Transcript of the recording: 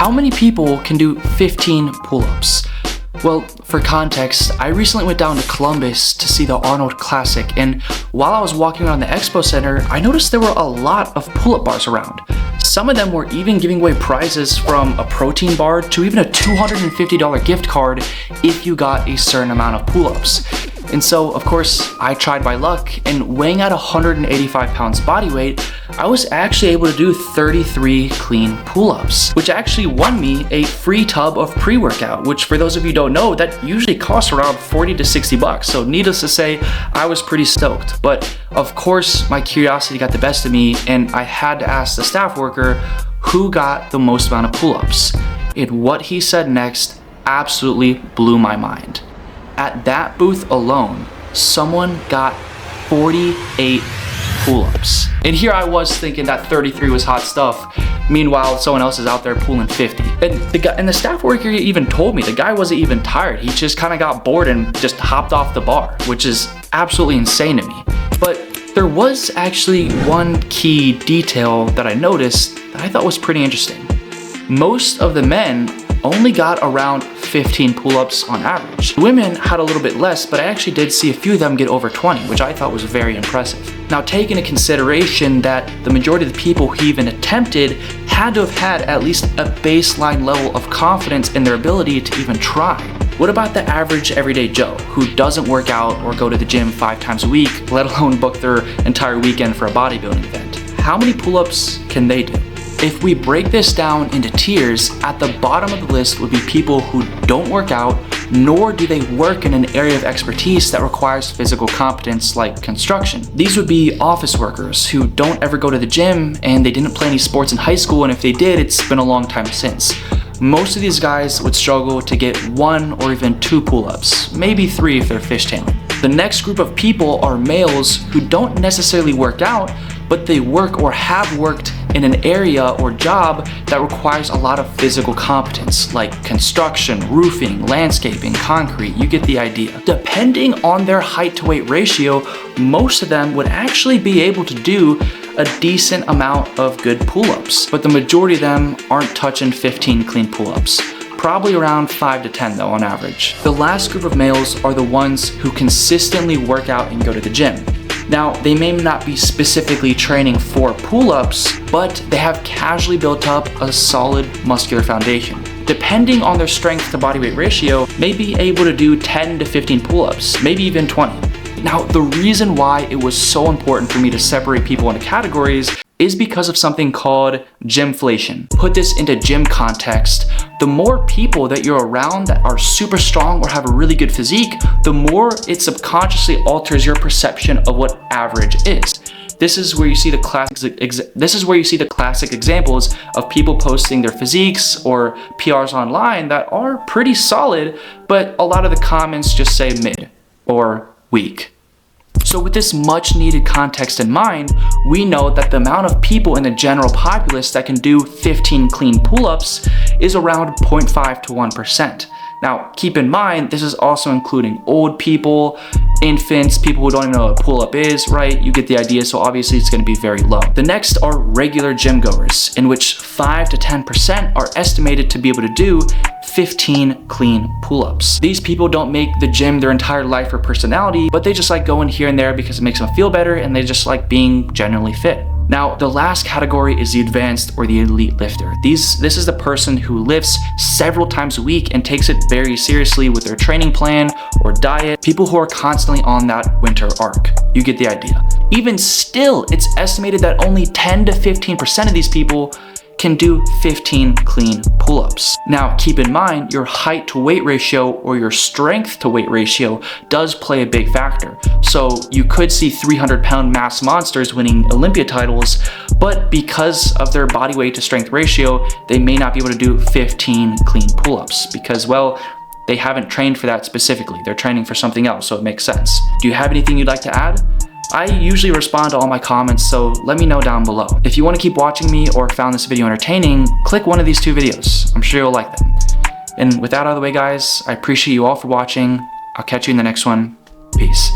How many people can do 15 pull-ups? Well, for context, I recently went down to Columbus to see the Arnold Classic, and while I was walking around the expo center, I noticed there were a lot of pull-up bars around. Some of them were even giving away prizes from a protein bar to even a $250 gift card if you got a certain amount of pull-ups. And so, of course, I tried my luck, and weighing at 185 pounds body weight, I was actually able to do 33 clean pull-ups, which actually won me a free tub of pre-workout, which for those of you who don't know, that usually costs around 40 to 60 bucks. So needless to say, I was pretty stoked. But of course, my curiosity got the best of me, and I had to ask the staff worker who got the most amount of pull-ups. And what he said next absolutely blew my mind. At that booth alone, someone got 48 pull-ups. And here I was thinking that 33 was hot stuff. Meanwhile, someone else is out there pulling 50. And the staff worker even told me the guy wasn't even tired. He just kind of got bored and just hopped off the bar, which is absolutely insane to me. But there was actually one key detail that I noticed that I thought was pretty interesting. Most of the men only got around 15 pull-ups on average. Women had a little bit less, but I actually did see a few of them get over 20, which I thought was very impressive. Now, take into consideration that the majority of the people who even attempted had to have had at least a baseline level of confidence in their ability to even try. What about the average everyday Joe who doesn't work out or go to the gym 5 times a week, let alone book their entire weekend for a bodybuilding event? How many pull-ups can they do? If we break this down into tiers, at the bottom of the list would be people who don't work out, nor do they work in an area of expertise that requires physical competence like construction. These would be office workers who don't ever go to the gym and they didn't play any sports in high school, and if they did, it's been a long time since. Most of these guys would struggle to get 1 or even 2 pull-ups, maybe 3 if they're fishtailing. The next group of people are males who don't necessarily work out, but they work or have worked in an area or job that requires a lot of physical competence, like construction, roofing, landscaping, concrete. You get the idea. Depending on their height to weight ratio, most of them would actually be able to do a decent amount of good pull-ups, but the majority of them aren't touching 15 clean pull-ups. Probably around 5 to 10 though on average. The last group of males are the ones who consistently work out and go to the gym. Now, they may not be specifically training for pull-ups, but they have casually built up a solid muscular foundation. Depending on their strength to body weight ratio, may be able to do 10 to 15 pull-ups, maybe even 20. Now, the reason why it was so important for me to separate people into categories is because of something called gymflation. Put this into gym context, the more people that you're around that are super strong or have a really good physique, the more it subconsciously alters your perception of what average is. This is where you see the classic examples of people posting their physiques or PRs online that are pretty solid, but a lot of the comments just say mid or weak. So with this much needed context in mind, we know that the amount of people in the general populace that can do 15 clean pull-ups is around 0.5 to 1%. Now, keep in mind, this is also including old people, infants, people who don't even know what a pull-up is, right? You get the idea, so obviously it's gonna be very low. The next are regular gym goers, in which 5 to 10% are estimated to be able to do 15 clean pull-ups. These people don't make the gym their entire life or personality, but they just like going here and there because it makes them feel better, and they just like being generally fit. Now, the last category is the advanced or the elite lifter. This is the person who lifts several times a week and takes it very seriously with their training plan or diet. People who are constantly on that winter arc. You get the idea. Even still, it's estimated that only 10 to 15% of these people can do 15 clean pull-ups. Now, keep in mind, your height to weight ratio or your strength to weight ratio does play a big factor. So you could see 300-pound mass monsters winning Olympia titles, but because of their body weight to strength ratio, they may not be able to do 15 clean pull-ups because, well, they haven't trained for that specifically. They're training for something else, so it makes sense. Do you have anything you'd like to add? I usually respond to all my comments, so let me know down below. If you want to keep watching me or found this video entertaining, click one of these 2 videos. I'm sure you'll like them. And with that out of the way, guys, I appreciate you all for watching. I'll catch you in the next one. Peace.